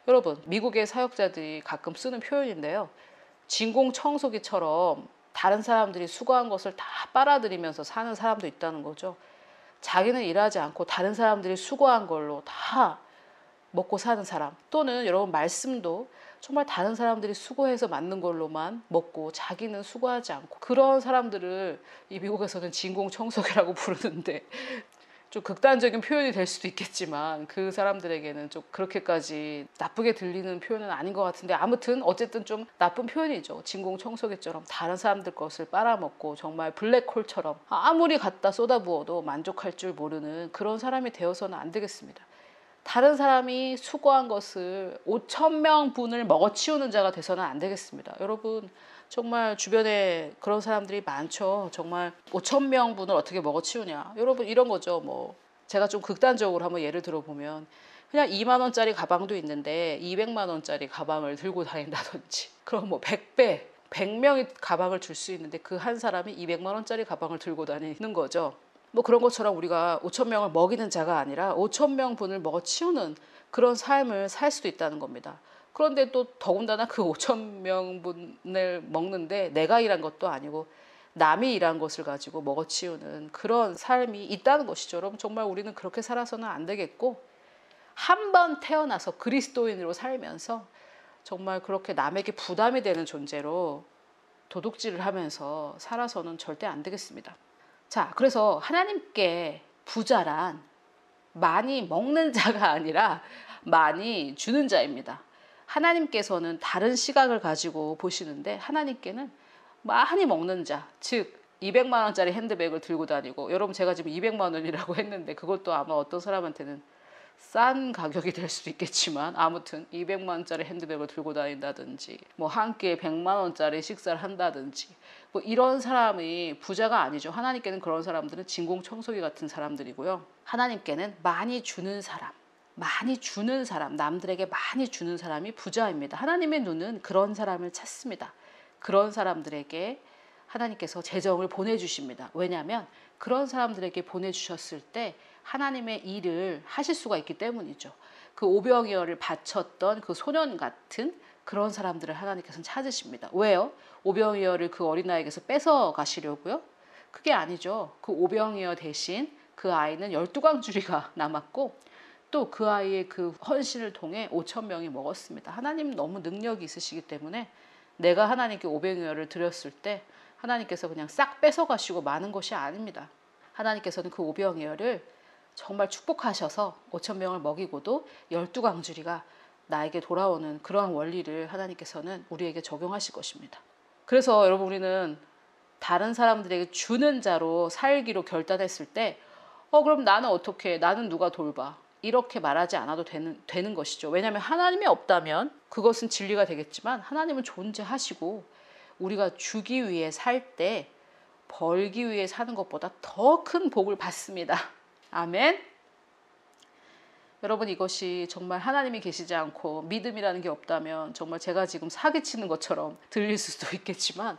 여러분, 미국의 사역자들이 가끔 쓰는 표현인데요. 진공청소기처럼 다른 사람들이 수고한 것을 다 빨아들이면서 사는 사람도 있다는 거죠. 자기는 일하지 않고 다른 사람들이 수고한 걸로 다 먹고 사는 사람, 또는 여러분 말씀도 정말 다른 사람들이 수고해서 만든 걸로만 먹고 자기는 수고하지 않고, 그런 사람들을 이 미국에서는 진공청소기라고 부르는데 좀 극단적인 표현이 될 수도 있겠지만 그 사람들에게는 좀 그렇게까지 나쁘게 들리는 표현은 아닌 것 같은데, 아무튼 어쨌든 좀 나쁜 표현이죠. 진공청소기처럼 다른 사람들 것을 빨아먹고 정말 블랙홀처럼 아무리 갖다 쏟아부어도 만족할 줄 모르는 그런 사람이 되어서는 안 되겠습니다. 다른 사람이 수고한 것을 5,000명 분을 먹어치우는 자가 돼서는 안 되겠습니다. 여러분, 정말 주변에 그런 사람들이 많죠. 정말 5,000명 분을 어떻게 먹어치우냐. 여러분, 이런 거죠. 뭐 제가 좀 극단적으로 한번 예를 들어보면 그냥 2만 원짜리 가방도 있는데 200만 원짜리 가방을 들고 다닌다든지, 그럼 뭐 100배 100명이 가방을 들 수 있는데 그 한 사람이 200만 원짜리 가방을 들고 다니는 거죠. 뭐 그런 것처럼 우리가 5,000명을 먹이는 자가 아니라 5,000명 분을 먹어치우는 그런 삶을 살 수도 있다는 겁니다. 그런데 또 더군다나 그 5,000명 분을 먹는데 내가 일한 것도 아니고 남이 일한 것을 가지고 먹어치우는 그런 삶이 있다는 것이죠. 여러분, 정말 우리는 그렇게 살아서는 안 되겠고, 한 번 태어나서 그리스도인으로 살면서 정말 그렇게 남에게 부담이 되는 존재로 도둑질을 하면서 살아서는 절대 안 되겠습니다. 자, 그래서 하나님께 부자란 많이 먹는 자가 아니라 많이 주는 자입니다. 하나님께서는 다른 시각을 가지고 보시는데 하나님께는 많이 먹는 자, 즉 200만 원짜리 핸드백을 들고 다니고, 여러분 제가 지금 200만 원이라고 했는데 그것도 아마 어떤 사람한테는 싼 가격이 될 수도 있겠지만 아무튼 200만 원짜리 핸드백을 들고 다닌다든지 뭐 한 끼에 100만 원짜리 식사를 한다든지 뭐 이런 사람이 부자가 아니죠. 하나님께는 그런 사람들은 진공청소기 같은 사람들이고요. 하나님께는 많이 주는 사람, 많이 주는 사람, 남들에게 많이 주는 사람이 부자입니다. 하나님의 눈은 그런 사람을 찾습니다. 그런 사람들에게 하나님께서 재정을 보내주십니다. 왜냐하면 그런 사람들에게 보내주셨을 때 하나님의 일을 하실 수가 있기 때문이죠. 그 오병이어를 바쳤던 그 소년 같은 그런 사람들을 하나님께서는 찾으십니다. 왜요? 오병이어를 그 어린아이에게서 뺏어 가시려고요? 그게 아니죠. 그 오병이어 대신 그 아이는 12광주리가 남았고 또 그 아이의 그 헌신을 통해 5천 명이 먹었습니다. 하나님 너무 능력이 있으시기 때문에 내가 하나님께 오병이어를 드렸을 때 하나님께서 그냥 싹 뺏어가시고 마는 것이 아닙니다. 하나님께서는 그 오병이어를 정말 축복하셔서 5천 명을 먹이고도 12광주리가 나에게 돌아오는 그러한 원리를 하나님께서는 우리에게 적용하실 것입니다. 그래서 여러분 우리는 다른 사람들에게 주는 자로 살기로 결단했을 때 그럼 나는 어떻게 해? 나는 누가 돌봐? 이렇게 말하지 않아도 되는 것이죠. 왜냐하면 하나님이 없다면 그것은 진리가 되겠지만 하나님은 존재하시고 우리가 주기 위해 살 때 벌기 위해 사는 것보다 더 큰 복을 받습니다. 아멘. 여러분 이것이 정말 하나님이 계시지 않고 믿음이라는 게 없다면 정말 제가 지금 사기치는 것처럼 들릴 수도 있겠지만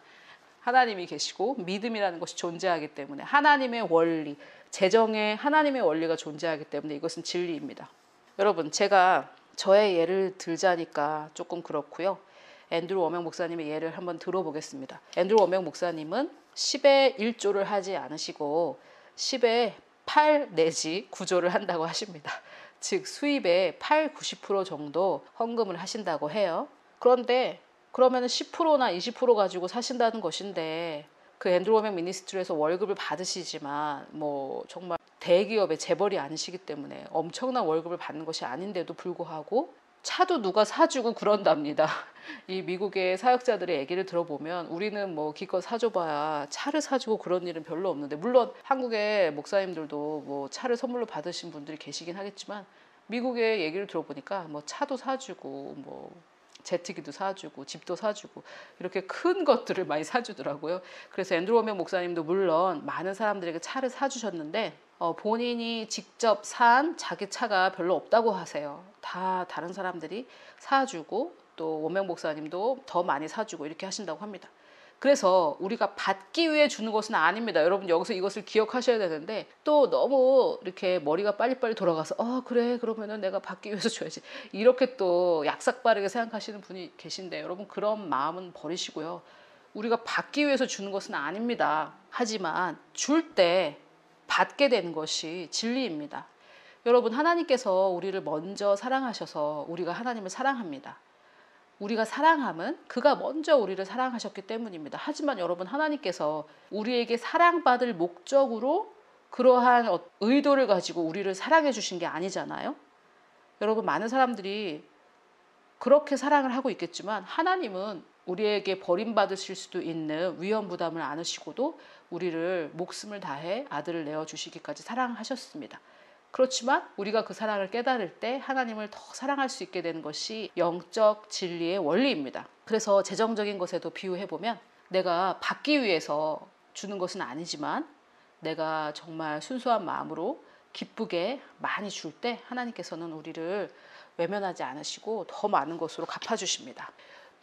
하나님이 계시고 믿음이라는 것이 존재하기 때문에 하나님의 원리, 재정에 하나님의 원리가 존재하기 때문에 이것은 진리입니다. 여러분 제가 저의 예를 들자니까 조금 그렇고요. 앤드루 워맥 목사님의 예를 한번 들어보겠습니다. 앤드루 워맥 목사님은 10의 1조를 하지 않으시고 10의 8 내지 9조를 한다고 하십니다. 즉 수입의 8, 90% 정도 헌금을 하신다고 해요. 그런데 그러면 10%나 20% 가지고 사신다는 것인데 그 앤드루 워맥 미니스트리에서 월급을 받으시지만 뭐 정말 대기업의 재벌이 아니시기 때문에 엄청난 월급을 받는 것이 아닌데도 불구하고 차도 누가 사주고 그런답니다. 이 미국의 사역자들의 얘기를 들어보면 우리는 뭐 기껏 사줘봐야 차를 사주고 그런 일은 별로 없는데 물론 한국의 목사님들도 뭐 차를 선물로 받으신 분들이 계시긴 하겠지만 미국의 얘기를 들어보니까 뭐 차도 사주고 뭐 제트기도 사주고 집도 사주고 이렇게 큰 것들을 많이 사주더라고요. 그래서 앤드루 워맥 목사님도 물론 많은 사람들에게 차를 사주셨는데 본인이 직접 산 자기 차가 별로 없다고 하세요. 다 다른 사람들이 사주고 또 워맥 목사님도 더 많이 사주고 이렇게 하신다고 합니다. 그래서 우리가 받기 위해 주는 것은 아닙니다. 여러분 여기서 이것을 기억하셔야 되는데 또 너무 이렇게 머리가 빨리빨리 돌아가서 그래 그러면은 내가 받기 위해서 줘야지 이렇게 또 약삭빠르게 생각하시는 분이 계신데 여러분 그런 마음은 버리시고요. 우리가 받기 위해서 주는 것은 아닙니다. 하지만 줄 때 받게 되는 것이 진리입니다. 여러분 하나님께서 우리를 먼저 사랑하셔서 우리가 하나님을 사랑합니다. 우리가 사랑함은 그가 먼저 우리를 사랑하셨기 때문입니다. 하지만 여러분 하나님께서 우리에게 사랑받을 목적으로 그러한 의도를 가지고 우리를 사랑해 주신 게 아니잖아요. 여러분 많은 사람들이 그렇게 사랑을 하고 있겠지만 하나님은 우리에게 버림받으실 수도 있는 위험 부담을 안으시고도 우리를 목숨을 다해 아들을 내어주시기까지 사랑하셨습니다. 그렇지만 우리가 그 사랑을 깨달을 때 하나님을 더 사랑할 수 있게 되는 것이 영적 진리의 원리입니다. 그래서 재정적인 것에도 비유해보면 내가 받기 위해서 주는 것은 아니지만 내가 정말 순수한 마음으로 기쁘게 많이 줄 때 하나님께서는 우리를 외면하지 않으시고 더 많은 것으로 갚아주십니다.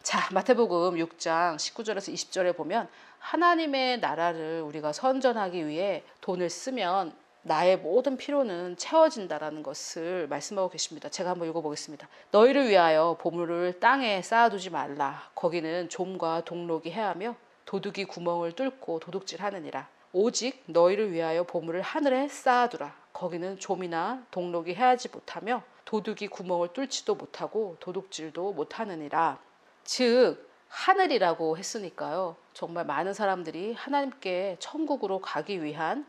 자, 마태복음 6장 19절에서 20절에 보면 하나님의 나라를 우리가 선전하기 위해 돈을 쓰면 나의 모든 필요는 채워진다라는 것을 말씀하고 계십니다. 제가 한번 읽어보겠습니다. 너희를 위하여 보물을 땅에 쌓아두지 말라. 거기는 좀과 동록이 해하며 도둑이 구멍을 뚫고 도둑질하느니라. 오직 너희를 위하여 보물을 하늘에 쌓아두라. 거기는 좀이나 동록이 해하지 못하며 도둑이 구멍을 뚫지도 못하고 도둑질도 못하느니라. 즉 하늘이라고 했으니까요. 정말 많은 사람들이 하나님께 천국으로 가기 위한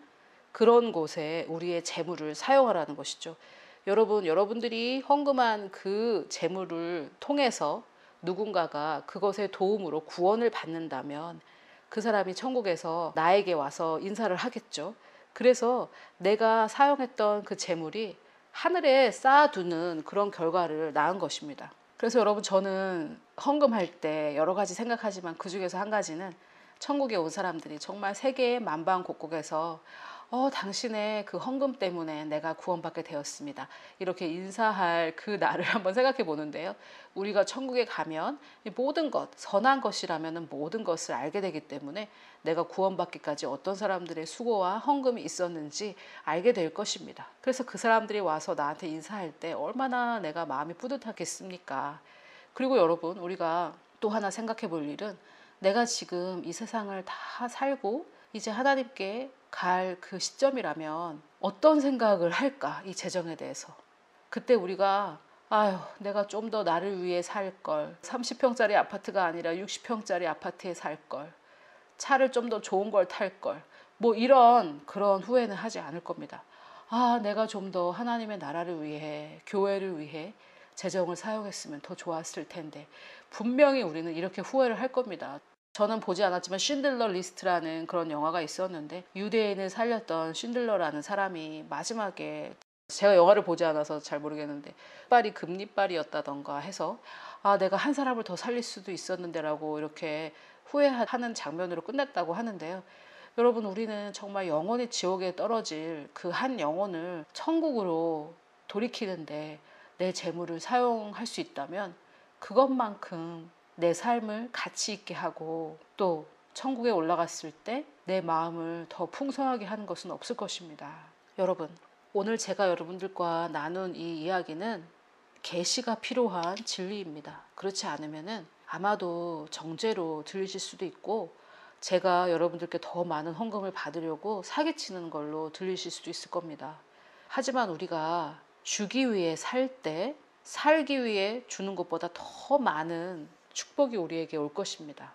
그런 곳에 우리의 재물을 사용하라는 것이죠. 여러분들이 헌금한 그 재물을 통해서 누군가가 그것의 도움으로 구원을 받는다면 그 사람이 천국에서 나에게 와서 인사를 하겠죠. 그래서 내가 사용했던 그 재물이 하늘에 쌓아두는 그런 결과를 낳은 것입니다. 그래서 여러분 저는 헌금할 때 여러 가지 생각하지만 그 중에서 한 가지는 천국에 온 사람들이 정말 세계의 만방곡곡에서 당신의 그 헌금 때문에 내가 구원받게 되었습니다. 이렇게 인사할 그 날을 한번 생각해 보는데요. 우리가 천국에 가면 모든 것, 선한 것이라면 모든 것을 알게 되기 때문에 내가 구원받기까지 어떤 사람들의 수고와 헌금이 있었는지 알게 될 것입니다. 그래서 그 사람들이 와서 나한테 인사할 때 얼마나 내가 마음이 뿌듯하겠습니까? 그리고 여러분, 우리가 또 하나 생각해 볼 일은 내가 지금 이 세상을 다 살고 이제 하나님께 갈 그 시점이라면 어떤 생각을 할까? 이 재정에 대해서. 그때 우리가 아유, 내가 좀 더 나를 위해 살 걸. 30평짜리 아파트가 아니라 60평짜리 아파트에 살 걸. 차를 좀 더 좋은 걸 탈 걸. 뭐 이런 그런 후회는 하지 않을 겁니다. 아, 내가 좀 더 하나님의 나라를 위해, 교회를 위해 재정을 사용했으면 더 좋았을 텐데. 분명히 우리는 이렇게 후회를 할 겁니다. 저는 보지 않았지만 쉰들러 리스트라는 그런 영화가 있었는데, 유대인을 살렸던 쉰들러라는 사람이 마지막에, 제가 영화를 보지 않아서 잘 모르겠는데 빨이 금리빨이었다던가 해서 아, 내가 한 사람을 더 살릴 수도 있었는데 라고 이렇게 후회하는 장면으로 끝났다고 하는데요. 여러분, 우리는 정말 영원히 지옥에 떨어질 그 한 영혼을 천국으로 돌이키는데 내 재물을 사용할 수 있다면 그것만큼 내 삶을 가치 있게 하고 또 천국에 올라갔을 때 내 마음을 더 풍성하게 하는 것은 없을 것입니다. 여러분, 오늘 제가 여러분들과 나눈 이 이야기는 계시가 필요한 진리입니다. 그렇지 않으면은 아마도 정죄로 들리실 수도 있고 제가 여러분들께 더 많은 헌금을 받으려고 사기치는 걸로 들리실 수도 있을 겁니다. 하지만 우리가 주기 위해 살 때 살기 위해 주는 것보다 더 많은 축복이 우리에게 올 것입니다.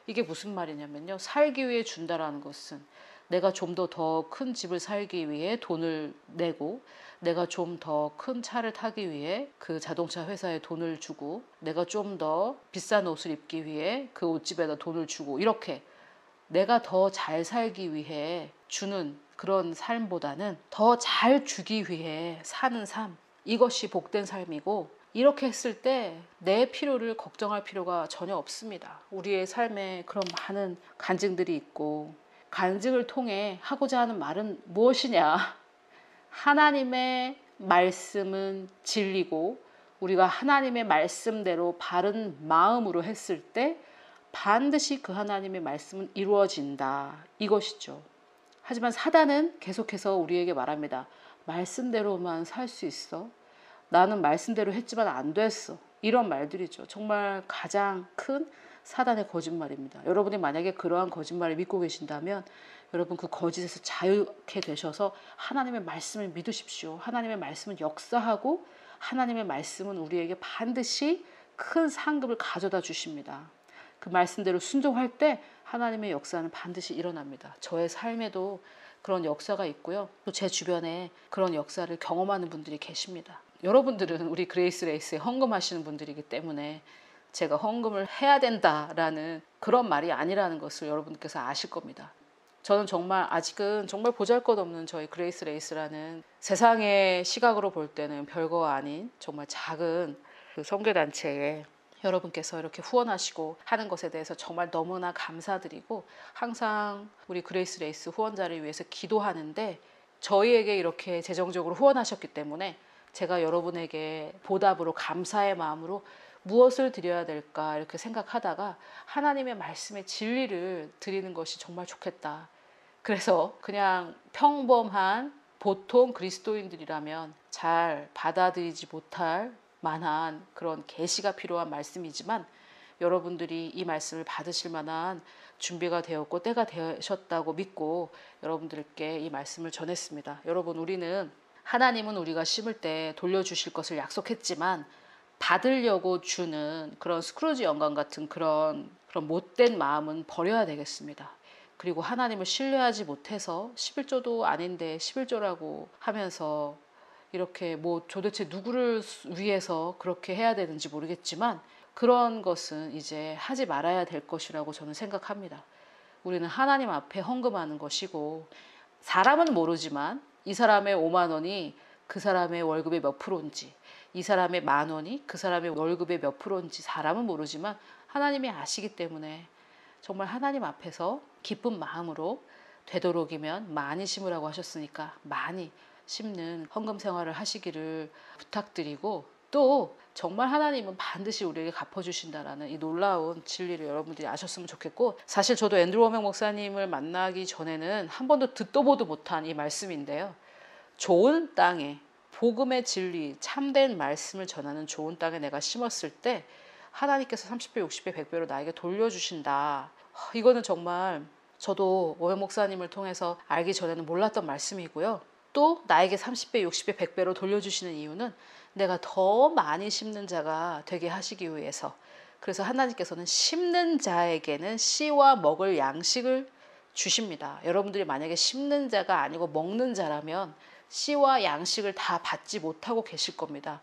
이게 무슨 말이냐면요. 살기 위해 준다라는 것은 내가 좀 더 큰 집을 살기 위해 돈을 내고 내가 좀 더 큰 차를 타기 위해 그 자동차 회사에 돈을 주고 내가 좀 더 비싼 옷을 입기 위해 그 옷집에다 돈을 주고 이렇게 내가 더 잘 살기 위해 주는 그런 삶보다는 더 잘 주기 위해 사는 삶, 이것이 복된 삶이고 이렇게 했을 때 내 필요를 걱정할 필요가 전혀 없습니다. 우리의 삶에 그런 많은 간증들이 있고 간증을 통해 하고자 하는 말은 무엇이냐? 하나님의 말씀은 진리고 우리가 하나님의 말씀대로 바른 마음으로 했을 때 반드시 그 하나님의 말씀은 이루어진다. 이것이죠. 하지만 사단은 계속해서 우리에게 말합니다. 말씀대로만 살 수 있어? 나는 말씀대로 했지만 안 됐어. 이런 말들이죠. 정말 가장 큰 사단의 거짓말입니다. 여러분이 만약에 그러한 거짓말을 믿고 계신다면 여러분 그 거짓에서 자유케 되셔서 하나님의 말씀을 믿으십시오. 하나님의 말씀은 역사하고 하나님의 말씀은 우리에게 반드시 큰 상급을 가져다 주십니다. 그 말씀대로 순종할 때 하나님의 역사는 반드시 일어납니다. 저의 삶에도 그런 역사가 있고요. 또 제 주변에 그런 역사를 경험하는 분들이 계십니다. 여러분들은 우리 그레이스 레이스에 헌금하시는 분들이기 때문에 제가 헌금을 해야 된다라는 그런 말이 아니라는 것을 여러분께서 아실 겁니다. 저는 정말 아직은 정말 보잘것없는 저희 그레이스 레이스라는 세상의 시각으로 볼 때는 별거 아닌 정말 작은 그 선교단체에 여러분께서 이렇게 후원하시고 하는 것에 대해서 정말 너무나 감사드리고 항상 우리 그레이스 레이스 후원자를 위해서 기도하는데 저희에게 이렇게 재정적으로 후원하셨기 때문에 제가 여러분에게 보답으로 감사의 마음으로 무엇을 드려야 될까 이렇게 생각하다가 하나님의 말씀의 진리를 드리는 것이 정말 좋겠다. 그래서 그냥 평범한 보통 그리스도인들이라면 잘 받아들이지 못할 만한 그런 계시가 필요한 말씀이지만 여러분들이 이 말씀을 받으실 만한 준비가 되었고 때가 되셨다고 믿고 여러분들께 이 말씀을 전했습니다. 여러분, 우리는 하나님은 우리가 심을 때 돌려주실 것을 약속했지만 받으려고 주는 그런 스크루지 영감 같은 그런 못된 마음은 버려야 되겠습니다. 그리고 하나님을 신뢰하지 못해서 11조도 아닌데 11조라고 하면서 이렇게 뭐 도대체 누구를 위해서 그렇게 해야 되는지 모르겠지만 그런 것은 이제 하지 말아야 될 것이라고 저는 생각합니다. 우리는 하나님 앞에 헌금하는 것이고 사람은 모르지만 이 사람의 5만 원이 그 사람의 월급의 몇 프로인지 이 사람의 10,000원이 그 사람의 월급의 몇 프로인지 사람은 모르지만 하나님이 아시기 때문에 정말 하나님 앞에서 기쁜 마음으로 되도록이면 많이 심으라고 하셨으니까 많이 심는 헌금 생활을 하시기를 부탁드리고 또 정말 하나님은 반드시 우리에게 갚아주신다라는 이 놀라운 진리를 여러분들이 아셨으면 좋겠고 사실 저도 앤드루 워맥 목사님을 만나기 전에는 한 번도 듣도 보도 못한 이 말씀인데요. 좋은 땅에 복음의 진리 참된 말씀을 전하는 좋은 땅에 내가 심었을 때 하나님께서 30배, 60배, 100배로 나에게 돌려주신다. 이거는 정말 저도 오해 목사님을 통해서 알기 전에는 몰랐던 말씀이고요. 또 나에게 30배, 60배, 100배로 돌려주시는 이유는 내가 더 많이 심는 자가 되게 하시기 위해서. 그래서 하나님께서는 심는 자에게는 씨와 먹을 양식을 주십니다. 여러분들이 만약에 심는 자가 아니고 먹는 자라면 씨와 양식을 다 받지 못하고 계실 겁니다.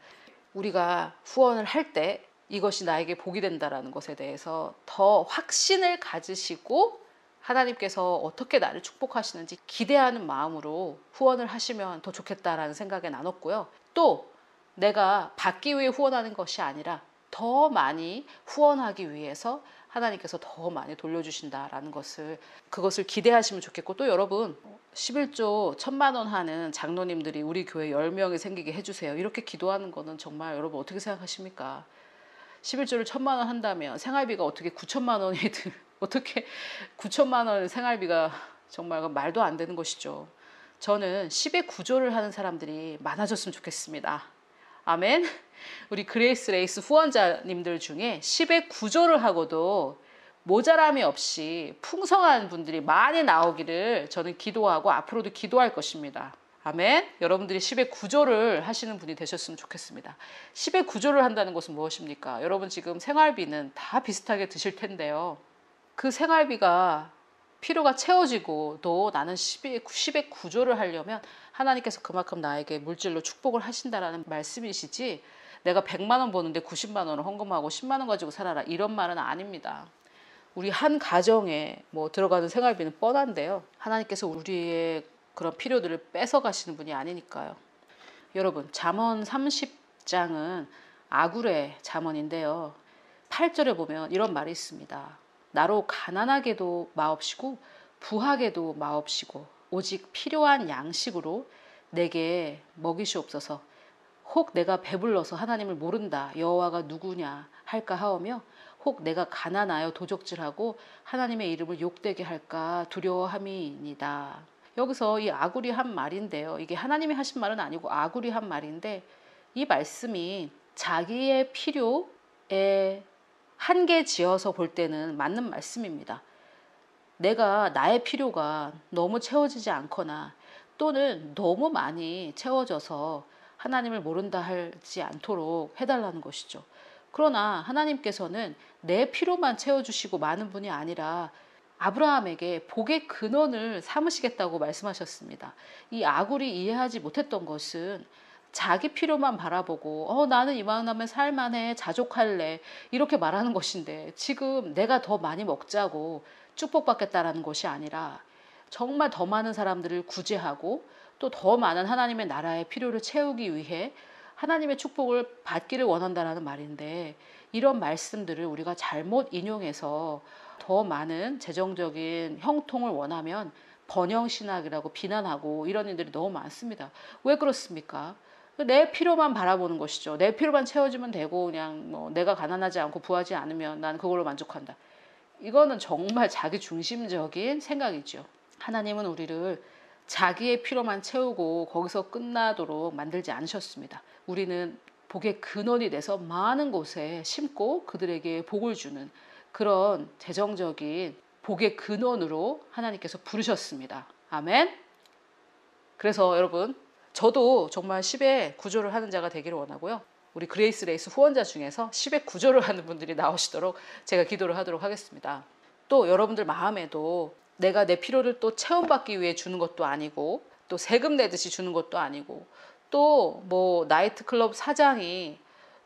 우리가 후원을 할 때 이것이 나에게 복이 된다라는 것에 대해서 더 확신을 가지시고 하나님께서 어떻게 나를 축복하시는지 기대하는 마음으로 후원을 하시면 더 좋겠다라는 생각에 나눴고요. 또 내가 받기 위해 후원하는 것이 아니라 더 많이 후원하기 위해서 하나님께서 더 많이 돌려주신다라는 그것을 기대하시면 좋겠고, 또 여러분 11조 1,000만 원 하는 장로님들이 우리 교회 10명이 생기게 해주세요. 이렇게 기도하는 거는 정말 여러분 어떻게 생각하십니까? 11조를 1,000만 원 한다면 생활비가 어떻게 9천만 원이 어떻게 9천만 원 생활비가 정말 말도 안 되는 것이죠. 저는 10의 구조를 하는 사람들이 많아졌으면 좋겠습니다. 아멘. 우리 그레이스 레이스 후원자님들 중에 10의 구조를 하고도 모자람이 없이 풍성한 분들이 많이 나오기를 저는 기도하고 앞으로도 기도할 것입니다. 아멘. 여러분들이 10의 구조를 하시는 분이 되셨으면 좋겠습니다. 10의 구조를 한다는 것은 무엇입니까? 여러분 지금 생활비는 다 비슷하게 드실 텐데요. 그 생활비가 필요가 채워지고 또 나는 10의 구조를 하려면 하나님께서 그만큼 나에게 물질로 축복을 하신다라는 말씀이시지, 내가 100만 원 버는데 90만 원을 헌금하고 10만 원 가지고 살아라 이런 말은 아닙니다. 우리 한 가정에 들어가는 생활비는 뻔한데요. 하나님께서 우리의 그런 필요들을 뺏어가시는 분이 아니니까요. 여러분 잠언 30장은 아굴의 잠언인데요. 8절에 보면 이런 말이 있습니다. 나로 가난하게도 마옵시고 부하게도 마옵시고 오직 필요한 양식으로 내게 먹이시옵소서. 혹 내가 배불러서 하나님을 모른다 여호와가 누구냐 할까 하오며 혹 내가 가난하여 도적질하고 하나님의 이름을 욕되게 할까 두려워함이니이다. 여기서 이 아굴이 한 말인데요. 이게 하나님이 하신 말은 아니고 아굴이 한 말인데, 이 말씀이 자기의 필요에 한계 지어서 볼 때는 맞는 말씀입니다. 내가 나의 필요가 너무 채워지지 않거나 또는 너무 많이 채워져서 하나님을 모른다 하지 않도록 해달라는 것이죠. 그러나 하나님께서는 내 필요만 채워주시고 많은 분이 아니라 아브라함에게 복의 근원을 삼으시겠다고 말씀하셨습니다. 이 아굴이 이해하지 못했던 것은 자기 필요만 바라보고 나는 이만하면 살만해 자족할래 이렇게 말하는 것인데, 지금 내가 더 많이 먹자고 축복받겠다라는 것이 아니라 정말 더 많은 사람들을 구제하고 또 더 많은 하나님의 나라의 필요를 채우기 위해 하나님의 축복을 받기를 원한다라는 말인데, 이런 말씀들을 우리가 잘못 인용해서 더 많은 재정적인 형통을 원하면 번영신학이라고 비난하고 이런 일들이 너무 많습니다. 왜 그렇습니까? 내 필요만 바라보는 것이죠. 내 필요만 채워주면 되고 그냥 내가 가난하지 않고 부하지 않으면 난 그걸로 만족한다. 이거는 정말 자기 중심적인 생각이죠. 하나님은 우리를 자기의 필요만 채우고 거기서 끝나도록 만들지 않으셨습니다. 우리는 복의 근원이 돼서 많은 곳에 심고 그들에게 복을 주는 그런 재정적인 복의 근원으로 하나님께서 부르셨습니다. 아멘. 그래서 여러분 저도 정말 10의 구조를 하는 자가 되기를 원하고요. 우리 그레이스 레이스 후원자 중에서 10의 구조를 하는 분들이 나오시도록 제가 기도를 하도록 하겠습니다. 또 여러분들 마음에도 내가 내 필요를 또 체험받기 위해 주는 것도 아니고 또 세금 내듯이 주는 것도 아니고 또 나이트클럽 사장이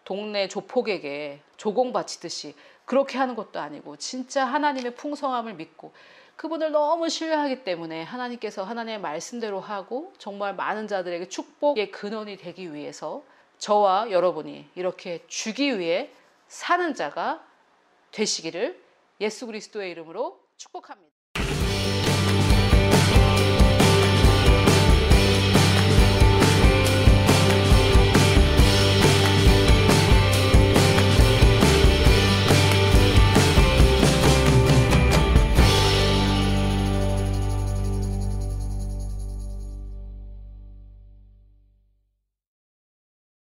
동네 조폭에게 조공 바치듯이 그렇게 하는 것도 아니고 진짜 하나님의 풍성함을 믿고 그분을 너무 신뢰하기 때문에 하나님께서 하나님의 말씀대로 하고 정말 많은 자들에게 축복의 근원이 되기 위해서 저와 여러분이 이렇게 주기 위해 사는 자가 되시기를 예수 그리스도의 이름으로 축복합니다.